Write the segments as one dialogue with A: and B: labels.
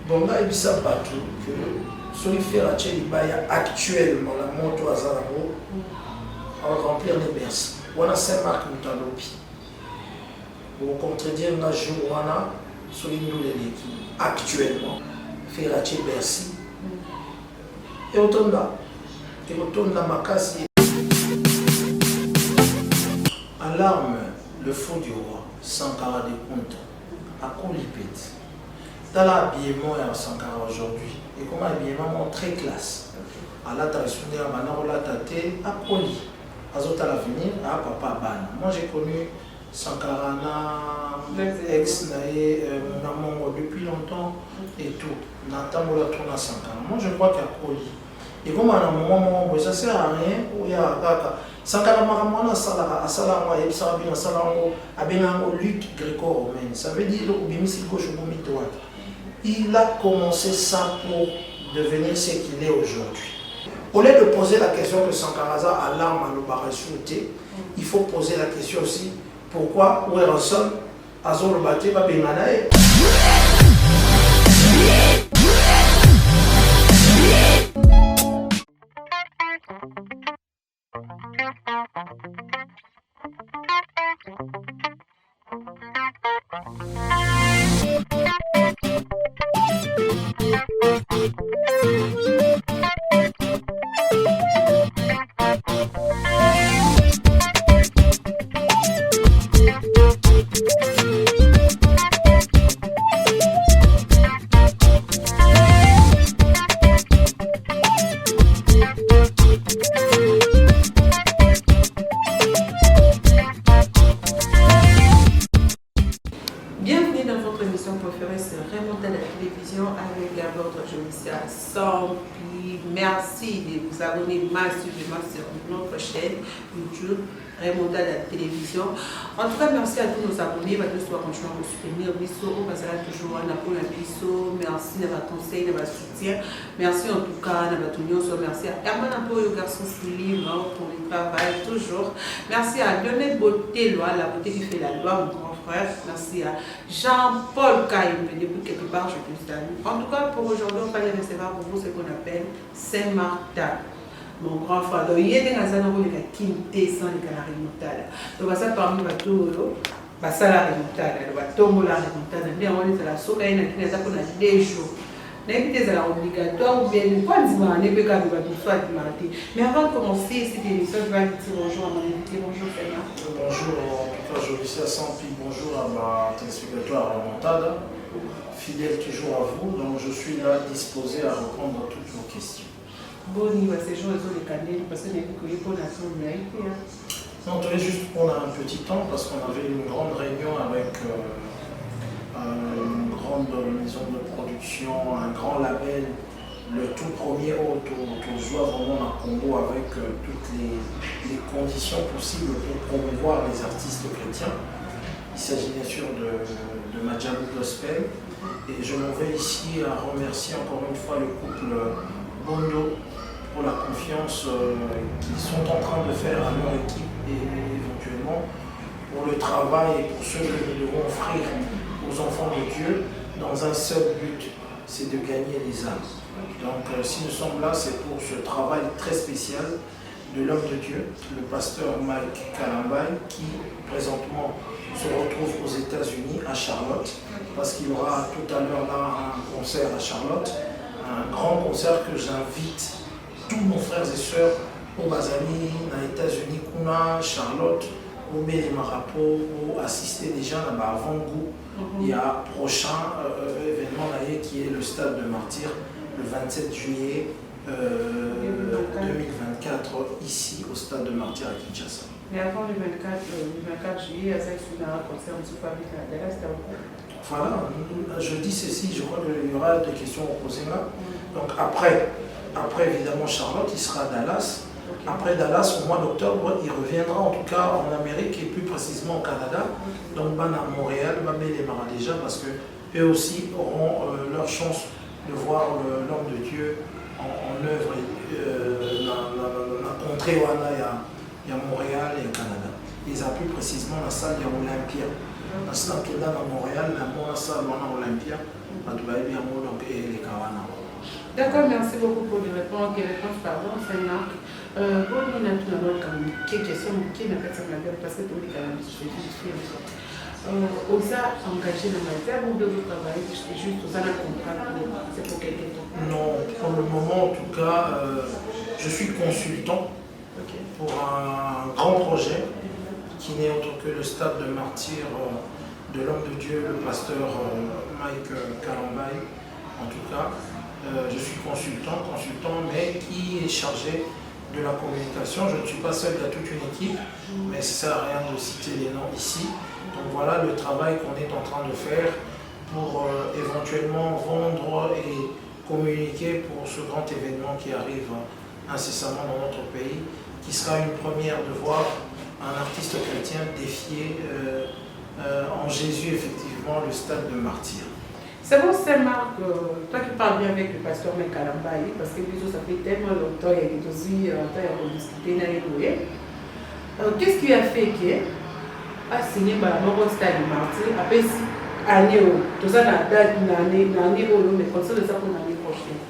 A: Bon, là, il s'est battu que celui qui fait actuellement la moto à Zalabo, on va remplir les Bercy. On a Saint-Marc Moutalopi. Pour contredire un jour, on a celui qui actuellement fait Bercy. Et on tourne là. Et on tourne là, ma casse. Alarme, le faux du roi, Sankara de compte, à Colipet. Dans l'habillement et en Sankara aujourd'hui, et comme habillement très classe. À la tradition de la Manarola Tate, à Coli, à Zota l'avenir, à Papa Ban. Moi j'ai connu Sankara, ex Naé, maman depuis longtemps et tout. Nathan la tourne à Sankara. Moi je crois qu'à Coli. Et comme à un moment, ça ne sert à rien, il y a Sankara Maramana Salara, à Salamo, à Salamo, à Salamo, à Benango, lutte gréco-romaine. Ça veut dire que il a commencé ça pour devenir ce qu'il est aujourd'hui. Au lieu de poser la question que Sankaraza a l'arme à l'Obarasouté, il faut poser la question aussi pourquoi Oueranson a le bâti va Benganae.
B: Merci de vous abonner massivement sur notre chaîne YouTube Remontada à la télévision. En tout cas, merci à tous nos abonnés. Nous sommes continuer à soutenir Bisso. On va toujours à Napoli Bisso. Merci de votre conseil, de votre soutien. Merci en tout cas de votre union. Merci à Herman Apo, le garçon libre pour le travail toujours. Merci à Lionel Beauté, la beauté qui fait la loi, mon grand frère. Merci à Jean-Paul Caïm, depuis quelque part, je te salue. En tout cas, pour aujourd'hui, on va aller recevoir pour vous ce qu'on appelle Saint-Martin. Mon grand frère, donc il y a des gens qui ont quitté sans les canards remontables. Donc, ça parmi les bateaux, ça la remontada, le bateau la remontada, mais on est à la soupe, il y a des jours. L'invité est obligatoire ou bien pas dire mais avant de commencer cette émission, je vais dire bonjour à mon invité. Bonjour Fernand.
A: Bonjour, en tout cas, je suis à 100 puis bonjour à ma téléspectateur remontada. Fidèle toujours à vous, donc je suis là disposé à répondre à toutes vos questions.
B: Bon, il va ces jours les canaux parce que les couilles pour la somme.
A: Non, on devait juste prendre un petit temps parce qu'on avait une grande réunion avec une grande maison de production, un grand label, le tout premier autojoie vraiment à Congo avec toutes les conditions possibles pour promouvoir les artistes chrétiens. Il s'agit bien sûr de Majamu Gospel et je m'en vais ici à remercier encore une fois le couple Bondo pour la confiance qu'ils sont en train de faire à leur équipe et éventuellement pour le travail et pour ce que nous devons offrir aux enfants de Dieu dans un seul but, c'est de gagner les âmes. Donc si nous sommes là, c'est pour ce travail très spécial de l'homme de Dieu, le pasteur Mike Kalambay, qui présentement se retrouve aux États-Unis, à Charlotte, parce qu'il y aura tout à l'heure là un concert à Charlotte, un grand concert que j'invite tous nos frères et sœurs au Bazani, aux États-Unis, Kuna, Charlotte, au Mélé Marapo, pour assister déjà là-bas avant goût. Il y a un prochain événement là, qui est le stade de Martyr, le 27 juillet 2024, ici au stade de Martyr à Kinshasa.
B: Mais avant le 24 juillet, ça il y a un concert de Soufabik à Dallas.
A: Voilà, je dis ceci, je crois qu'il y aura des questions posées là. Donc après évidemment Charlotte, il sera à Dallas. Après Dallas, au mois d'octobre, il reviendra en tout cas en Amérique et plus précisément au Canada. Donc à Montréal, les Maras déjà, parce qu'eux aussi auront leur chance de voir l'homme de Dieu en œuvre. La contrée où il y a Montréal et au Canada. Ils ont plus précisément la salle de l'Olympia. na stade là à Montréal na mona salle wana Olympia bato bayebi yango donc eleka wana.
B: D'accord, merci beaucoup pour les réponses. Pardon, c'est Marc. Bon, il y a tout d'abord quelques questions qui n'a pas de parce que tout le monde on s'est engagé dans la terre ou de vous travailler juste aux années contrat, c'est pour quelques temps?
A: Non, pour le moment en tout cas, je suis consultant pour un grand projet qui n'est autre que le stade de martyr de l'homme de Dieu, le pasteur Mike Kalambaye. En tout cas, je suis consultant, mais qui est chargé de la communication. Je ne suis pas seul, il y a toute une équipe, mais ça ne sert à rien de citer les noms ici. Donc voilà le travail qu'on est en train de faire pour éventuellement vendre et communiquer pour ce grand événement qui arrive incessamment dans notre pays, qui sera une première de voir un artiste chrétien défier en Jésus effectivement le stade de martyr.
B: C'est bon, c'est Marc, toi qui parles bien avec le pasteur Kalambaye, parce que ça fait tellement longtemps, il y a aussi discuté dans les qu'est-ce qui a fait que a signé le stade de martyr après 6 années, tout ça dans l'année, mais comme ça, pour l'année prochaine.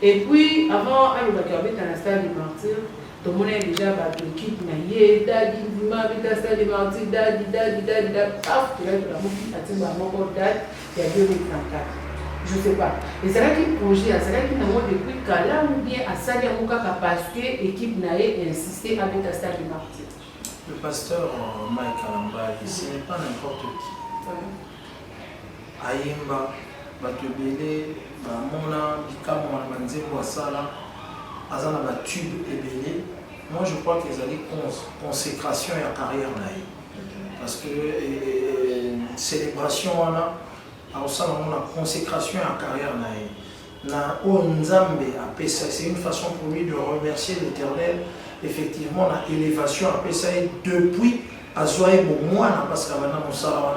B: Et puis, avant, il y avait un stade de martyr. Tout le monde est déjà battu, qui n'a yé, dadi, ma stade de martyr, dadi, paf, tu as la mouki, il y a 2034. Je ne sais pas. Et c'est là qu'il projet, c'est là qu'il n'a pas depuis là ou bien à Sali Amoukaka parce que l'équipe n'a insisté avec un stade de martyr.
A: Le pasteur Mike Kalambaye, ce n'est pas n'importe qui. Ayemba, Batebele, Mona, Bikamo, Manzembo, Asala, Azana, Batube, Ebele. Moi, je crois qu'ils allaient consécration et carrière. Parce que célébration, alors ça, on a consécration et carrière. C'est une façon pour lui de remercier l'Éternel. Effectivement, l'élévation après ça depuis Azoé Bomoana, parce qu'avant Moussala,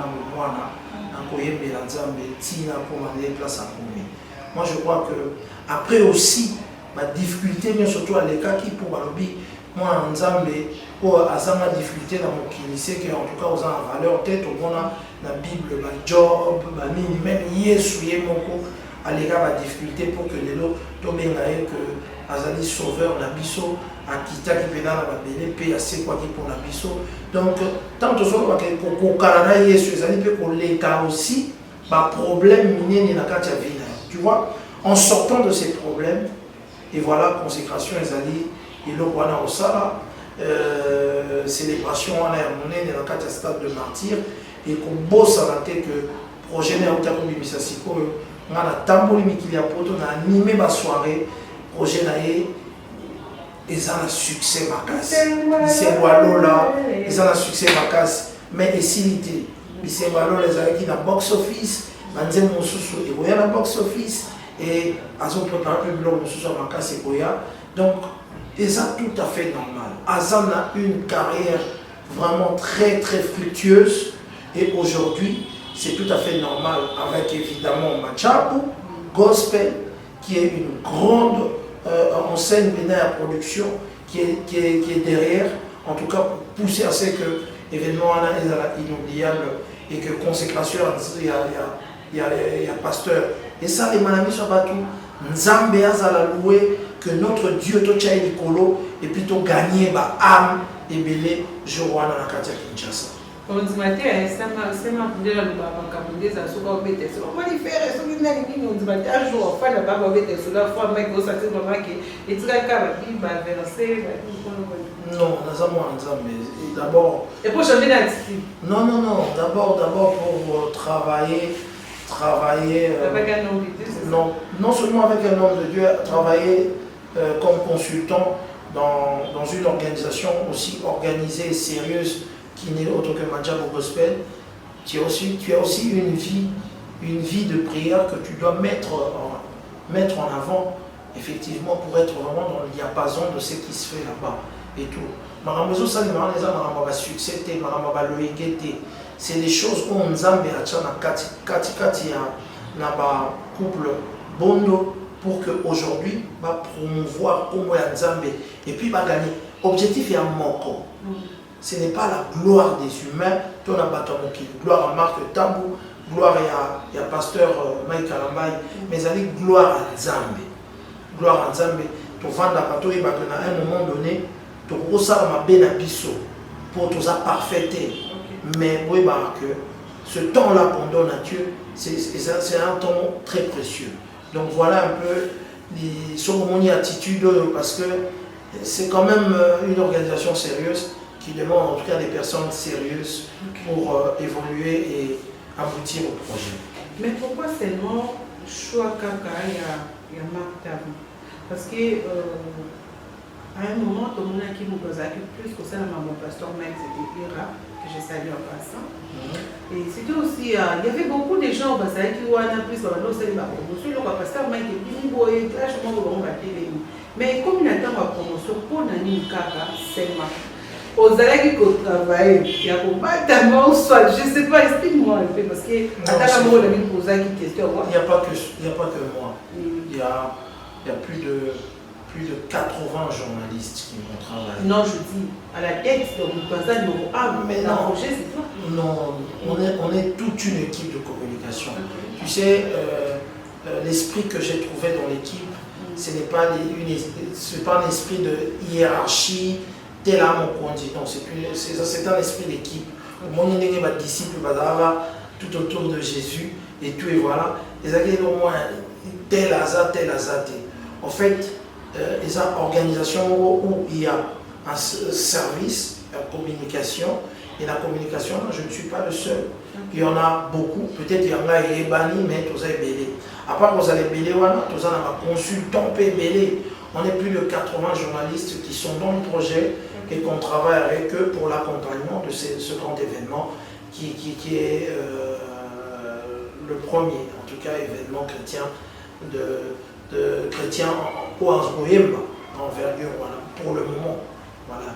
A: moi je crois que après aussi ma difficulté, mais surtout à l'écart qui pour Balobi, moi en Zambé, pour Azama difficulté dans mon lycée, que en tout cas aux en valeur, peut-être au moins la Bible, ma job, même Yesu, mon à l'écart ma difficulté pour que les lots tombent que Azali sauveur, Nabiso, Akita qui peut dans la Bélé, paye assez quoi qui pour Nabiso. Donc, tant que ce soit que Canada Yesu, Azali peut qu'on l'écart aussi, bah problème minier n'a qu'à vie. Tu vois, en sortant de ces problèmes, et voilà, consécration, Azali, et l'Okwana Osara, célébration, on a un cas de stade de martyr, et qu'on bosse à la tête que projet n'est pas comme Misasiko, on a tamboli Mikilia Poto, on a animé ma soirée, projet naé, ils ont un succès macasse. C'est Wallo là, ils ont un succès macasse, mais et s'il était, c'est Wallo les avec qui na box office, Manzem Mosusu, et Goya na box office, et ils ont préparé le blog Mosusu macasse et Goya, donc ils ont tout à fait normal. Azan a une carrière vraiment très très fructueuse, et aujourd'hui, c'est tout à fait normal avec évidemment Machapu, Gospel, qui est une grande enseigne Bénin Production qui est derrière, en tout cas pour pousser à ce que l'événement est inoubliable et que consécration, il y a pasteur. Et ça, les malami sont battus. Nzambe azala loué que notre Dieu tocha likolo et puis to gagner ba âme et belé Joana na Katia Kinshasa.
B: On dit matin, ça m'a appelé le baba Kamundé, ça se voit bête. On va lui faire ce qu'il n'a dit, on dit matin, un jour, enfin, le baba bête, sur la foi, mec, ça c'est vraiment que les trucs à la Bible, verset,
A: non, nous avons un Nzambe. D'abord.
B: Et pour changer d'attitude.
A: Non. D'abord pour travailler.
B: Avec un homme de Dieu, c'est ça?
A: Non seulement avec un homme de Dieu, travailler comme consultant dans une organisation aussi organisée et sérieuse qui n'est autre que Madjabo Gospel. Tu as aussi une vie de prière que tu dois mettre en avant, effectivement, pour être vraiment dans le diapason de ce qui se fait là-bas et tout. C'est des choses où on Nzambe a kati na ba couple bondo pour que aujourd'hui va promouvoir au moins Nzambe et puis va gagner. Objectif est un moko. Ce n'est pas la gloire des humains, to na bato ya mokili. Gloire à Marc Tambou, gloire à pasteur Mike Kalambai, mais ezali gloire à Nzambe. Gloire à Nzambe. To vanda bato et bato na un moment donné, to kosala mabe na biso pour tout ça parfaiter. Mais oui, bah, que ce temps-là qu'on donne à Dieu, c'est un temps très précieux. Donc voilà un peu son attitude, parce que c'est quand même une organisation sérieuse qui demande en tout cas des personnes sérieuses pour évoluer et aboutir au projet.
B: Mais pourquoi seulement choix Kaka et Marc Tambou? Parce que à un moment, tout le monde qui nous posait plus que ça, mon pasteur Mike, c'était Ira, que je salue en passant. Et c'était aussi, il y avait beaucoup de gens qui ont un plus dans le promotion. Le pasteur Mike est venu, mais comme il attend ma promotion, pour Nani Kaka, c'est ma. Aux allègues qu'on travaille, il y a complètement soit, je ne sais pas, explique-moi un peu, parce que à ta maman, on a mis poser une question.
A: Il n'y a pas que moi. Il y a plus de 80 journalistes qui vont travailler.
B: Non, je dis, à la tête, donc vous pensez numéro 1, mais dans le projet, c'est toi.
A: Non, on est toute une équipe de communication. Tu sais, l'esprit que j'ai trouvé dans l'équipe, ce n'est pas un esprit de hiérarchie, tel à mon conduit. Non, c'est un esprit d'équipe. Mon disciple, tout autour de Jésus, et tout, et voilà. Les amis, au moins, tel hasard. En fait, les organisations où il y a un service, la communication, et la communication, je ne suis pas le seul. Il y en a beaucoup, peut-être il y en a qui sont bannis, mais tous sont belés. À part vous allez belés, tous sont consultants belés. On est plus de 80 journalistes qui sont dans le projet et qu'on travaille avec eux pour l'accompagnement de ce grand événement qui est le premier, en tout cas, événement chrétien de chrétiens envergure, voilà, pour le moment. Voilà.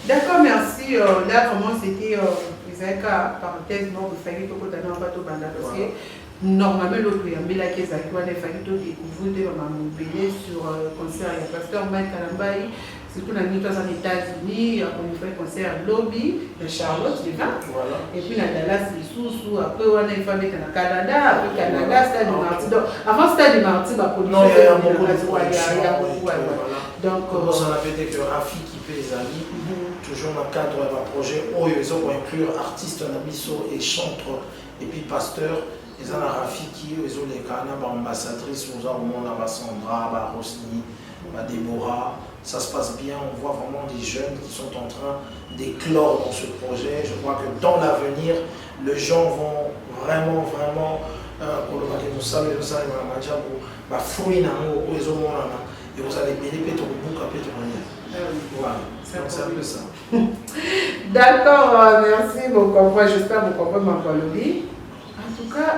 B: D'accord, merci. Là, vraiment, c'était une parenthèse, non, vous savez, parce que normalement, l'autre, il y a Mela qui est à toi, il fallait découvrir sur le concert, il y a pasteur Mike Kalambai, surtout dans les États-Unis, on fait un concert à Lobby, de Charlotte, voilà. Et puis dans Dallas, après on a une famille au Canada, après Canada, Stade de Marty. Avant Stade de Marty,
A: non, il y a beaucoup de production.
B: Donc,
A: on a fait que Rafi qui fait les amis, toujours dans le cadre d'un projet où ils ont inclure artistes, et chantres, et puis pasteurs. Ils ont Rafi qui ont les canards, ambassadrices, nous avons Sandra, Rosny, Déborah. Ça se passe bien, on voit vraiment des jeunes qui sont en train d'éclore dans ce projet. Je crois que dans l'avenir, les gens vont vraiment, pour le maquet, vous savez, et vous allez bénir Pétro Bouka, Pétro Voilà, c'est un peu ça.
B: D'accord, merci, mon compagnon. J'espère que mon compagnon m'a pas lobby. En tout cas,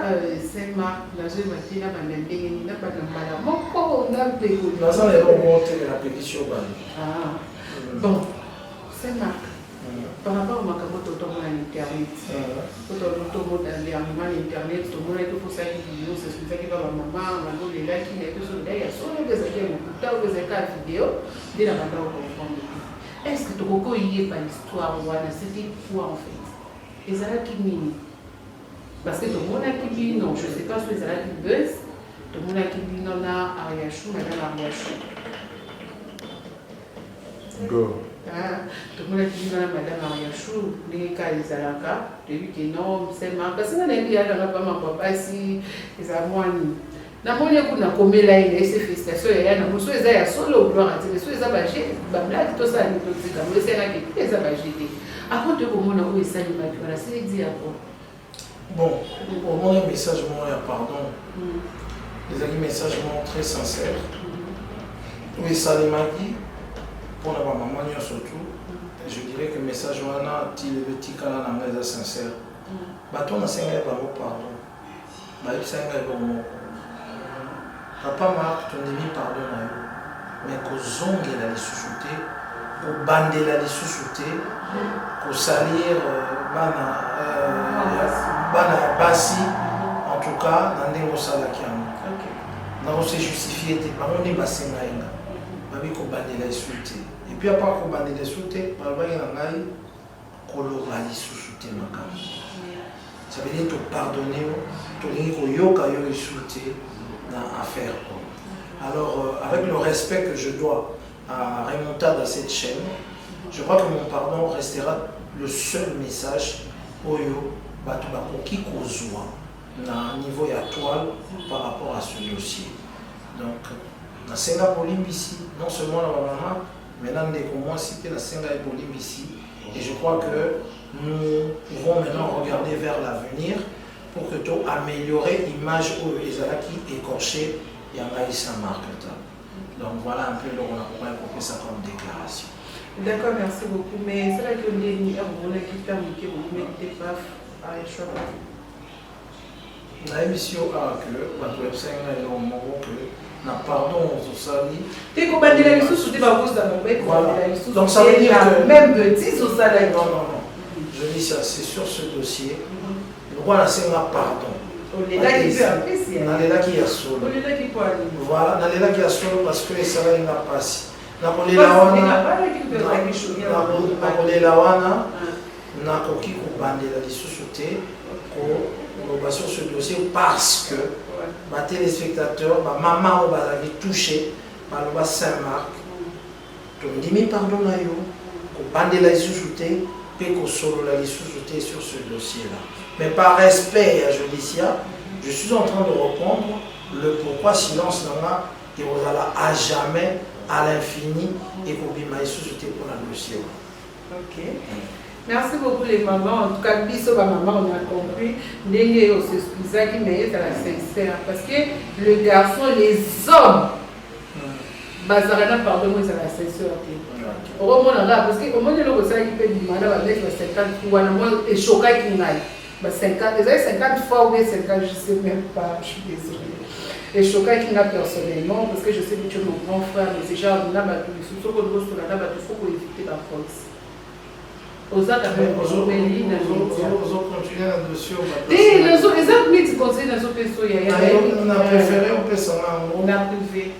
B: c'est Marc, la jeune Mathilda m'a même béni, n'a pas de mal à mon corps, on a béni.
A: Dans ça, les remonter la pétition.
B: Bon, c'est Marc. Par rapport au Macamo, tout le monde a Internet. Tout le monde a Internet, tout le monde a tout pour ça qui vidéo, c'est ce qui va ma maman, ma maman, les là qui n'est que sur le derrière, sur les exemples, des cas vidéo, dès la matin, on comprend. Est-ce que tu reconnais pas l'histoire, c'était quoi en fait? Et ça là qui mini. Parce que tout le monde a qui dit non, je ne sais pas si c'est là qui buzz, tout le monde a qui dit non, là, Ariachou, madame Ariachou.
A: Go.
B: Tout le monde a qui dit non, madame Ariachou, les cas des Alaka, de lui qui non, c'est marrant. Parce que on a dit à la pas ma papa si les amours. Na moni kuna komela ile ese félicitations ya na moso eza ya solo gloire à Dieu so eza ba j'ai ba blague to ça ni to tika mo eza na ke eza ba j'ai après te komona o esa ni ba voilà c'est dit à quoi.
A: Bon, pour moi, un message, pardon. Les amis, message très sincère. Oui, ça les m'a dit, pour la maman, surtout, je dirais que le message, il est petit canal en sincère. Baton, c'est un pardon. C'est un bon. Papa Marc, ton ami, pardon, mais qu'aux ongles, il a les sous-soutés, qu'aux bandes, il a les sous-soutés, qu'aux salir, bana basi en tout cas dans des mosalaki on s'est justifié on est basenga inga babi ko bandela insulté et puis après ko bandela insulté balba ngai kolobali sous-souté makam. Ça veut dire te pardonner, te dire que yoka yo sous-souté dans affaire. Alors, avec le respect que je dois à Remontada à cette chaîne, je crois que mon pardon restera le seul message pour yo, qui kozwa na niveau ya toile par rapport à ce dossier. Donc, na senga polimbisi, non seulement la maman, mais dans des commences, c'était la senga polimbisi. Et je crois que nous pouvons maintenant regarder vers l'avenir pour que tu améliorer l'image où Ezalaki écorché et Yangaï Saint-Marc. Donc voilà un peu le qu'on a compris ça comme déclaration.
B: D'accord, merci beaucoup. Mais c'est vrai que les gens qui permettent que vous ne mettez pas à échouer.
A: La émission a que votre website est au moment que n'a pardon aux sali.
B: Tu es compagnie de la ressource, tu vas vous donner.
A: Voilà. Donc ça veut dire que
B: même petit au salaire.
A: Non, non, non. Je dis ça, c'est sur ce dossier. Le roi c'est un pardon.
B: On est là qui peut apprécier.
A: On est là qui a solo.
B: On est là qui peut aller.
A: Voilà, on est là qui a solo parce que ça va n'a pas si. Na kolela wana na koki kobandela lisusu te koloba sur ce dossier parce que les téléspectateurs, maman ou bazali touché par le Saint-Marc. Donc dimi pardon na yo kobandela lisusu te pe ko solo la lisusu te sur ce dossier là. Mais par respect à Jodicia, je suis en train de reprendre le pourquoi silence nanga et vous allez à jamais à l'infini et pour bima sous pour la dossier.
B: Ok. Merci beaucoup les mamans. En tout cas, biso ba maman on a compris. Ndenge on s'excuse qui mais c'est la sincère parce que le garçon, les hommes bazarana pardon moi c'est la sincère. Au moment là parce que au moment où ça qui peut demander à mettre 50 ou à moi et choqué qui n'aille. 50 fois ou 50 je sais même pas, je suis désolée. Et choqué qui n'a personnellement, parce que je sais que tu es mon grand frère, mais c'est genre, il faut éviter la force. Aux autres, continuer là-dessus. Et les autres, tu continues dans ce pays. On a préféré, on peut s'en aller. On a privé.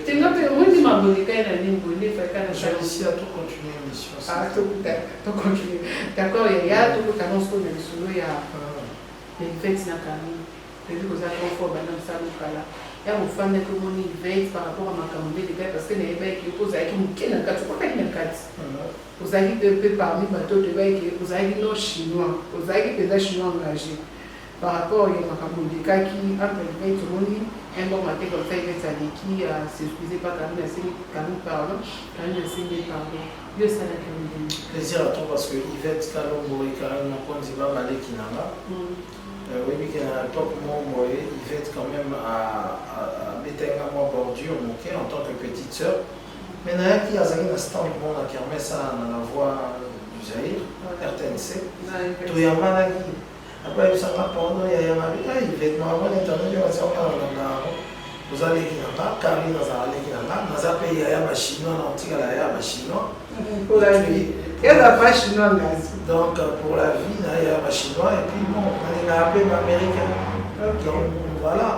B: Tu n'as pas dit, ma bonne, quand il y a une bonne, il faut qu'elle
A: j'ai réussi à tout continuer l'émission.
B: Ah, tout continuer. D'accord, il y a tout le canon sur le solo, il y a les fêtes dans le canon. Je dis que ça va faire un ça au cas là. Il y a une femme qui mon veille par rapport à ma caméra de gars parce que les mecs qui posent avec une quelle en cas tu crois qu'il y a une carte. Vous avez peu parmi bateau de bail qui vous avez nos chinois, vous avez des chinois engagés. Par rapport à ma caméra de gars qui entre les veilles tout le monde un bon matin comme ça il va s'aller qui s'excuser pas quand même pardon, quand même signer pardon. Dieu ça la caméra.
A: Plaisir à toi parce que Yvette Kalombo et Karen Mokon Ziba Malé Kinanga. Oui, mais à l'époque, moi, Yvette quand même a mettre moi bordure en tant que petite sœur. Mais il y a qui a un stand bon qui remet ça dans la voie du Zahir, RTNC. Tout y a mal après, ça m'a pardon, il y a un Yvette, moi, l'internet, il y a vous allez qui n'a pas, Karine, vous allez qui n'a pas, vous avez payé un chinois, on tire la chinois.
B: Pour la vie. Il n'y a pas chinois,
A: donc pour la vie, il y a un chinois et puis bon, on est appelé américain. Donc voilà.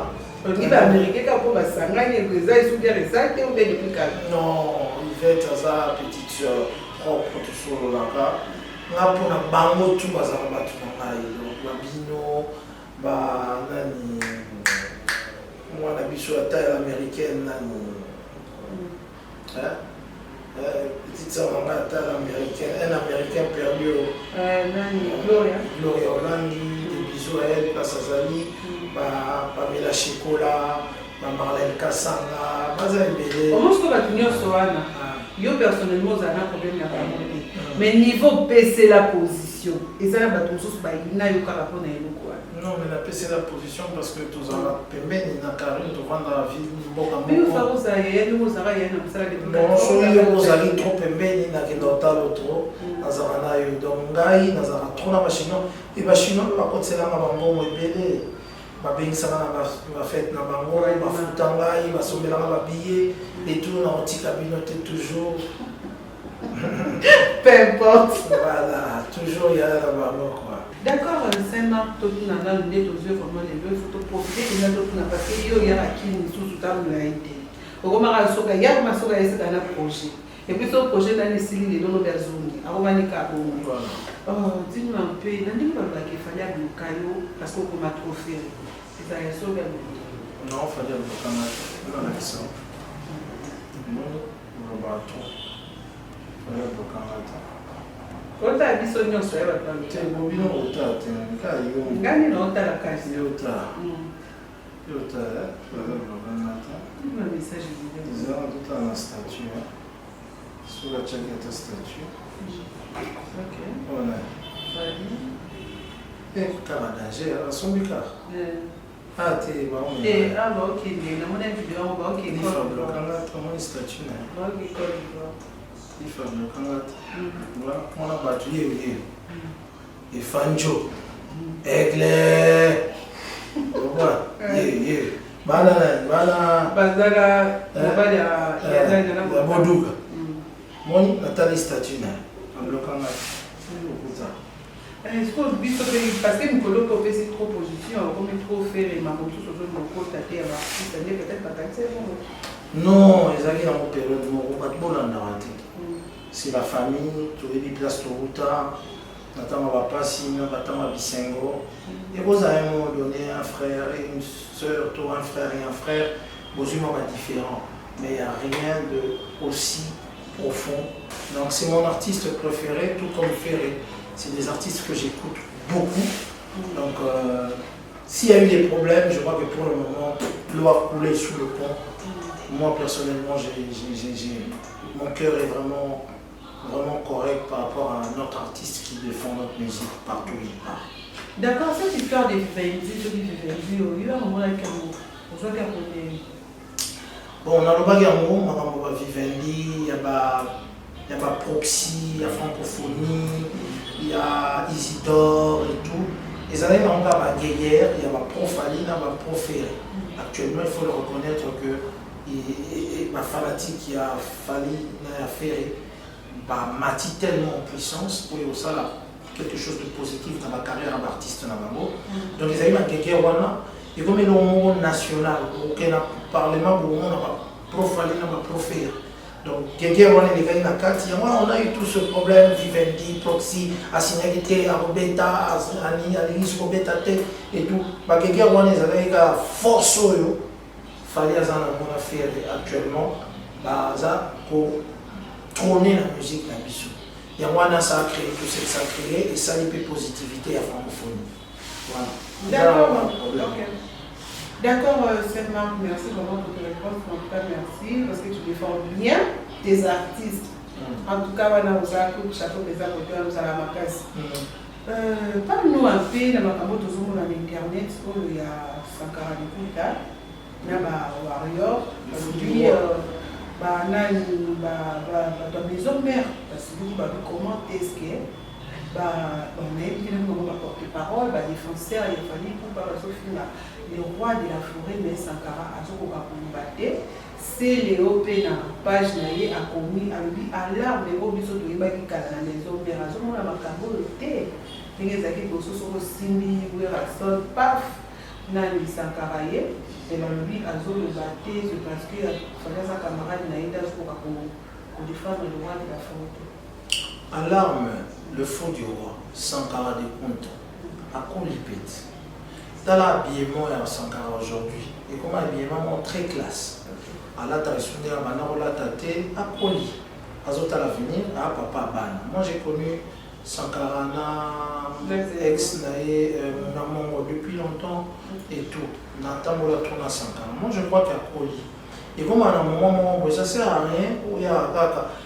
B: On dit américain quand on va s'engager, les gens sont bien restés ou bien depuis calme.
A: Non, Yvette a sa petite soeur propre tout sur le lac. Là pour la bango tout, ça va battre dans l'ail. Donc la bino, bah nani, moi la bichou à taille américaine nani. Petite soeur à taille américaine, un américain perdu au
B: Gloria.
A: Gloria Hollandi, des bisous à elle, place à Zali, Pamela Chikola, Marlène Kassanga, Bazambélé.
B: Comment est-ce que va tenir Soana? Yo personnellement, j'ai un problème à la mais niveau PC la position, et ça va tout ça, il n'a eu qu'à la prendre quoi.
A: Non, mais la PC la position parce que tous en permet une carrière de vendre la vie.
B: Mais nous faisons ça, nous avons ça,
A: non, celui où allez trop permet, il n'a qu'un autre trop. Nazarana eu dongai, Nazara trop na machino, et machino par contre c'est là ma bango moi belé. Ma bengisanga na fête na bango, ma futanga, ma sombela ma billet et tout na petit cabinet toujours.
B: Peu importe.
A: Voilà, toujours il y a la bango quoi.
B: D'accord, Saint-Marc, tout le monde a le nez aux yeux, vraiment les yeux, il faut profiter de notre parce qu'il y a qui nous sous table l'a été. Au moment où il y a un projet. Et puis ce projet dans les signes de nos besoins. Dis-nous un peu, il fallait à Bukayo parce qu'on m'a trop fait. C'est ça, il y a sauvé à Bukayo.
A: Non, il fallait à Bukayo. On a l'accent. Non, on va battre. Il fallait à Bukayo.
B: Quand tu as dit son nom, ça va pas.
A: Tu es mobile au tas, tu es un cas.
B: Gagné dans la case.
A: Il est au tas. Il est au tas, il fallait à Bukayo.
B: Il m'a message vidéo.
A: Ils ont tout à la statue. Sur la check de ta statue.
B: Ok.
A: Voilà. Et Canada, j'ai un son bicard. Ah, t'es bon.
B: Ah, bah, ok, mais dans mon vidéo, on va ok.
A: Il faut le Canada, comment il statue.
B: Bah, ok,
A: il faut le Canada. Voilà, on a battu. Et Fanjo. Aigle. Voilà. Bana.
B: Bazala,
A: la Bodouga. Mon Nathalie statue. Le Canada.
B: Parce que nous colloquons ces propositions, on met trop faire et ma moto sur le côté à terre, peut-être pas taxer.
A: Non, ils allaient dans une période où on va pas de bon. C'est la famille, tu as des places de route, notamment à Passi, notamment à Bissengo. Et vous avez à un moment donné un frère et une soeur, un frère et un frère, vos humains sont différents, mais il n'y a rien de aussi profond. Donc c'est mon artiste préféré, tout comme Ferré. C'est des artistes que j'écoute beaucoup. Donc, s'il y a eu des problèmes, je crois que pour le moment, l'eau a coulé sous le pont. Moi, personnellement, mon cœur est vraiment correct par rapport à un autre artiste qui défend notre musique partout où il part.
B: D'accord, cette histoire de Vivendi, il y a un moment avec
A: bon, on a le bagage à Vivendi, il y a Proxy, il y a Francophonie, il y a Isidore et tout. Les années, on a Guéguerre, il y a Profali, il y a Proféré. Actuellement, il faut le reconnaître que ma fanatique qui a fallu Ferré m'a tellement en puissance pour y ça quelque chose de positif dans ma carrière d'artiste. Donc, les années, Guéguerre, et comme il y a un monde national, auquel le Parlement, on a Profali, on a Proféré. Donc, Guéguerre, on a eu tout ce problème, Vivendi, Proxy, Assignalité, Arobeta, Alice, Robeta, et tout. Guéguerre, on a eu force, il fallait faire actuellement, pour trôner la musique dans le bisou. Il y a ça a créé tout ce que ça a créé, et ça a eu positivité à la francophonie.
B: Voilà. D'accord, Marc, merci vraiment pour tes réponses. En tout cas, merci parce que tu défends bien tes artistes. En tout cas, on a aussi chapeau des acteurs, nous allons à ma casse. Parle-nous un peu de ma camote sur Internet, où il y a Sankara de Kuta, il y a Warrior, puis dans la maison mère, parce que vous avez commenté ce qu'il y a. On a eu un porte-parole, défenseur, il fallait pour le roi de la forêt, mais Sankara, c'est Léo Pena, page a commis à l'arbre de Robiso de Ibaki à la maison, mais à ce moment-là, ma cabo était. Il y a des gens qui sont Simbi, Rasson, paf, Nani Sankara, et lui, à zone de bâté, parce qu'il fallait sa camarade Naïda pour défendre le roi de la forêt.
A: À l'arme, le faux du roi, Sankara de Kunta, à Kolipet. Dans l'habillement à Sankara aujourd'hui, et comme habillement très classe. À la tradition de la Manarola Tate, à Koli, à Zota l'avenir, à Papa Ban. Moi j'ai connu Sankara, ex-naé, maman depuis longtemps et tout. Nathan Mola tourne à Sankara. Moi je crois qu'il y a Koli. Et comme à un moment, ça ne sert à rien, où il y a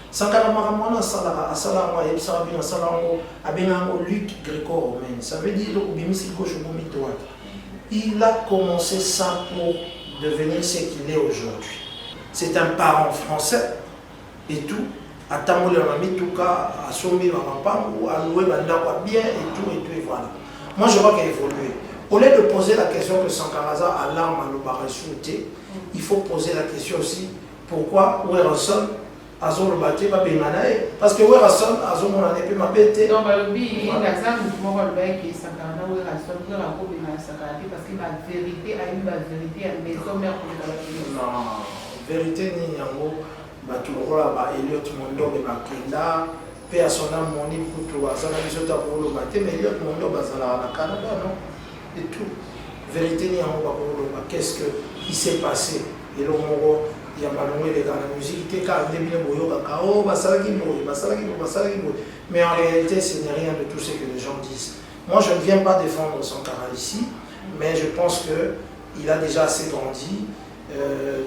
A: Sankara Maramana Salara, Asalamo, Ebsarabina, Salango, Abenango, lutte gréco-romaine. Ça veut dire il a commencé ça pour devenir ce qu'il est aujourd'hui. C'est un parent français et tout. À Tamole, on a mis tout cas, à Sombi, à louer Bandakwa bien et voilà. Moi je crois qu'il a évolué. Au lieu de poser la question que Sankaraza a l'arme à l'Obarasouté, il faut poser la question aussi pourquoi Ouerasson a son battu pas Bemanae parce que Ouerasson a son mon année ma bête.
B: Non, le but, il a ça, nous avons le bec et Sankara Ouerasson pour la coupe de Sankara parce que la vérité a eu la vérité à maison mère pour la
A: non, vérité ni yango, Elliot Mondo et Bakenda, paix à son âme, mon âme, pour tout, ça n'a pas pour le matin, mais il y a mon âme, au Canada, non? Et tout. Vérité, qu'est-ce qui s'est passé? Et là, il y a malheureusement les gars la musique, mais en réalité, ce n'est rien de tout ce que les gens disent. Moi, je ne viens pas défendre Sankara ici, mais je pense qu'il a déjà assez grandi.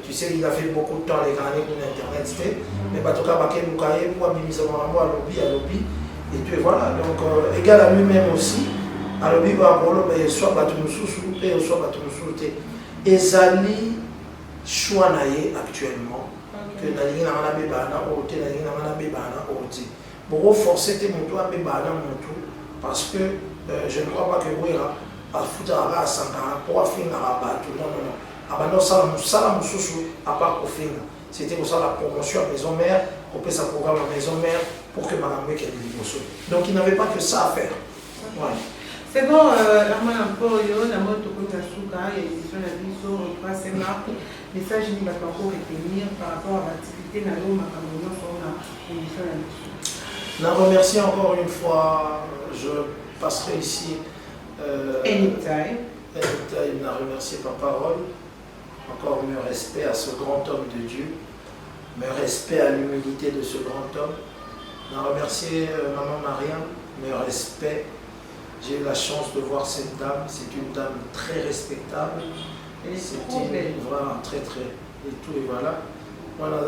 A: Tu sais, il a fait beaucoup de temps les grands pour Internet, mais en tout cas, et puis voilà, donc égal à lui-même aussi, alors il va soit Ezali Chouanaye actuellement, que Nalingi n'a pas bébana, Ote, Nalingi n'a pas bébana, Ote. Pour forcer tes motos à bébana, parce que je ne crois pas que Wera a foutu à Sankara pour finir à battre. Non, non, non. Abandon ça, à part au fin. C'était pour ça la promotion à Maison Mère, on peut sa programme à Maison Mère pour que Madame Mec ait des livres. Donc il n'avait pas que ça à faire. Ouais.
B: C'est bon, Armand Ampoyo, la mode de Kotasuka, il y a une édition de la vision, on va se marquer. Message qui va encore retenir par rapport à l'activité de l'homme à Cameroun sur la édition de la vision.
A: Je remercie encore une fois, je passerai ici.
B: Anytime.
A: Il m'a remercié par parole. Encore mes respect à ce grand homme de Dieu. Mes respect à l'humilité de ce grand homme. Je remercie Maman Mariam. Mes respect. J'ai eu la chance de voir cette dame. C'est une dame très respectable. C'était vraiment très très. Et tout, et voilà. Voilà,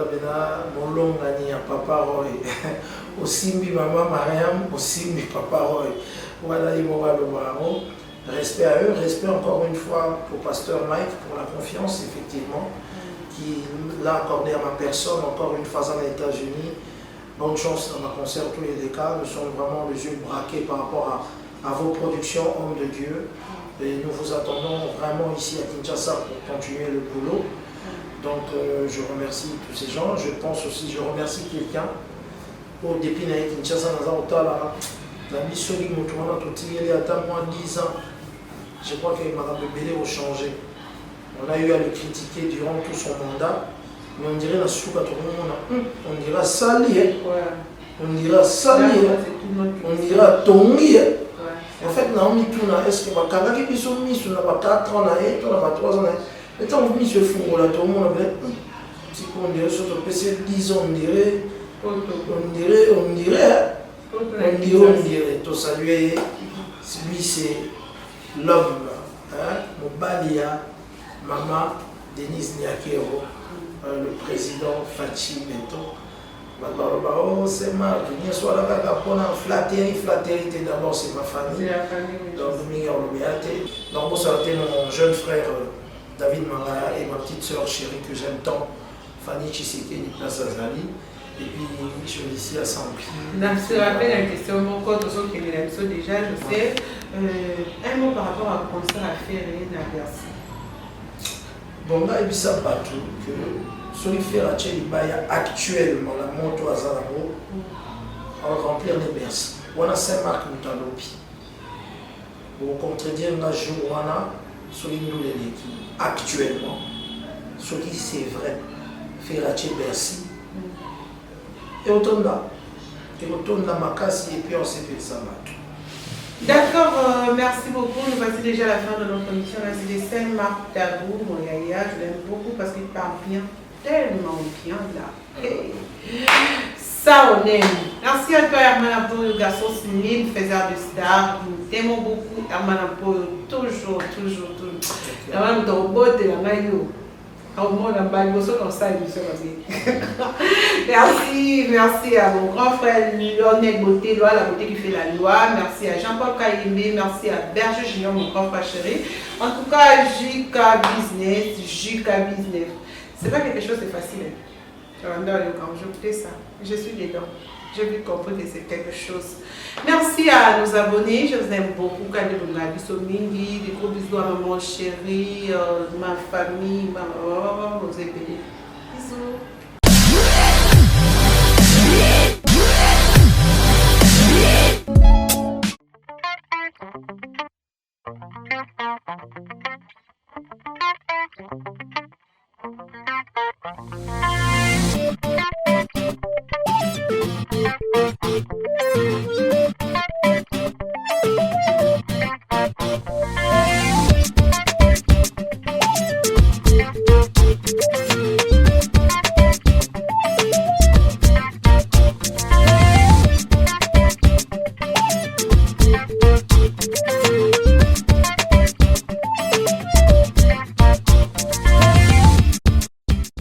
A: mon long année à Papa Roy. Aussi, Maman Mariam. Aussi, Papa Roy. Voilà, il m'aura le voir. Respect à eux, respect encore une fois au pasteur Mike pour la confiance, effectivement, qui l'a accordé à ma personne, encore une fois aux États-Unis. Bonne chance dans ma concert, tous les cas. Nous sommes vraiment les yeux braqués par rapport à vos productions, hommes de Dieu. Et nous vous attendons vraiment ici à Kinshasa pour continuer le boulot. Donc je remercie tous ces gens. Je pense aussi, je remercie quelqu'un. Au début de Kinshasa, la mission qui nous tourne il y a moins de 10 ans. Je crois que Mme Bélé a changé. On a eu à le critiquer durant tout son mandat, mais on dirait la soupe à tout le monde. On dira sali, on dira sali, on dira tongi. En fait, Naomi Touna, est-ce que Bakanga qui sont mis sur la 4 ans, on a 3 ans, mais tant que je fous, tout le monde a dit, on dirait sur le PC 10 ans, on dirait, tout saluer, lui c'est l'homme, Mobalia, Maman, Denise Niakero, le président Fachi Meto. Oh, c'est ma vie, soit là, flatterie, d'abord c'est ma famille. Donc, vous savez, mon jeune frère David Mangaya et ma petite soeur chérie que j'aime tant, Fanny Chiseke Nicolas Azali. Et puis, je suis ici à Saint-Pierre.
B: Je me rappelle la question, mon code, qui est déjà, je sais. Un mot par rapport à un concert à faire à Bercy.
A: Bon, là, il y a pas tout que celui qui fait la Tchélibaïa actuellement, la moto à Zarabo, on va remplir les Bercy. On a Saint-Marc Moutalopi. Pour contredire la journée, celui qui nous l'équipe actuellement, celui qui c'est vrai, fait la Bercy. Et on tourne là. Et on tourne là, ma casse, et puis on s'est fait ça.
B: D'accord, merci beaucoup. Nous passons déjà à la fin de notre émission. Là, c'est Saint-Marc Tabou, mon yaya. Je l'aime beaucoup parce qu'il parle bien, tellement bien là. Hey. Ça, on aime. Merci à toi, Herman Apo, le garçon civil, faiseur de stars. Nous t'aimons beaucoup, Herman Apo, toujours. Herman Apo, ton beau, t'es là, merci à mon grand frère Lionel Beauté, la beauté qui fait la loi. Merci à Jean-Paul Kayembe, merci à Berger Junior, mon grand frère chéri. En tout cas, JK Business. C'est pas quelque chose de facile. Je ça. Je suis dedans. J'ai vu comprendre que c'est quelque chose. Merci à nos abonnés. Je vous aime beaucoup. Des gros bisous à maman chérie, ma famille, vos épées. Bisous.